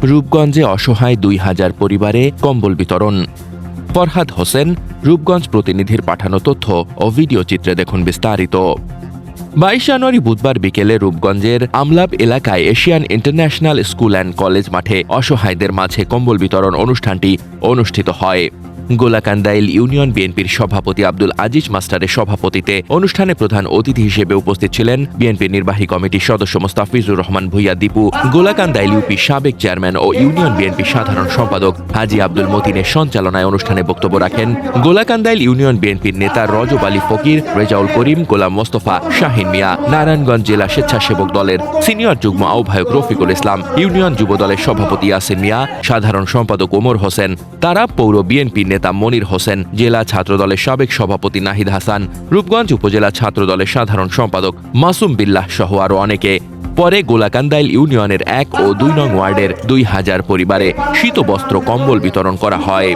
রূপগঞ্জে অসহায় ২,০০০ পরিবারে কম্বল বিতরণ। ফরহাদ হোসেন, রূপগঞ্জ প্রতিনিধির পাঠানো তথ্য ও ভিডিও চিত্রে দেখুন বিস্তারিত। ২২ জানুয়ারি বুধবার বিকেলে রূপগঞ্জের আমলাব এলাকায় Asian international school and college মাঠে অসহায়দের মাঝে কম্বল বিতরণ অনুষ্ঠানটি অনুষ্ঠিত হয়। গোলাকান্দাইল ইউনিয়ন বিএনপির সভাপতি আব্দুল আজিজ মাস্টারের সভাপতিতে অনুষ্ঠানে প্রধান অতিথি হিসেবে উপস্থিত ছিলেন বিএনপির নির্বাহী কমিটির সদস্য মোস্তাফিজুর রহমান ভূঁইয়া দীপু, গোলাকান্দাইল ইউপি সাবেক চেয়ারম্যান ও ইউনিয়ন বিএনপির সাধারণ সম্পাদক হাজী আব্দুল মতিনের সঞ্চালনায় অনুষ্ঠানে বক্তব্য রাখেন গোলাকান্দাইল ইউনিয়ন বিএনপির নেতা রজব আলী ফকির, রেজাউল করিম, গোলাম মোস্তফা, শাহিন মিয়া, নারায়ণগঞ্জ জেলা স্বেচ্ছাসেবক দলের সিনিয়র যুগ্ম আহ্বায়ক রফিকুল ইসলাম, ইউনিয়ন যুব দলের সভাপতি ইয়াসিন মিয়া, সাধারণ সম্পাদক ওমর হোসেন, তারা পৌর বিএনপি নেতা মনির হোসেন, জেলা ছাত্রদলের সাবেক সভাপতি নাহিদ হাসান, রূপগঞ্জ উপজেলা ছাত্রদলের সাধারণ সম্পাদক মাসুম বিল্লাহ সহ আরও অনেকে। পরে গোলাকান্দাইল ইউনিয়নের ১ ও ২ নং ওয়ার্ডের ২,০০০ পরিবারে শীতবস্ত্র কম্বল বিতরণ করা হয়।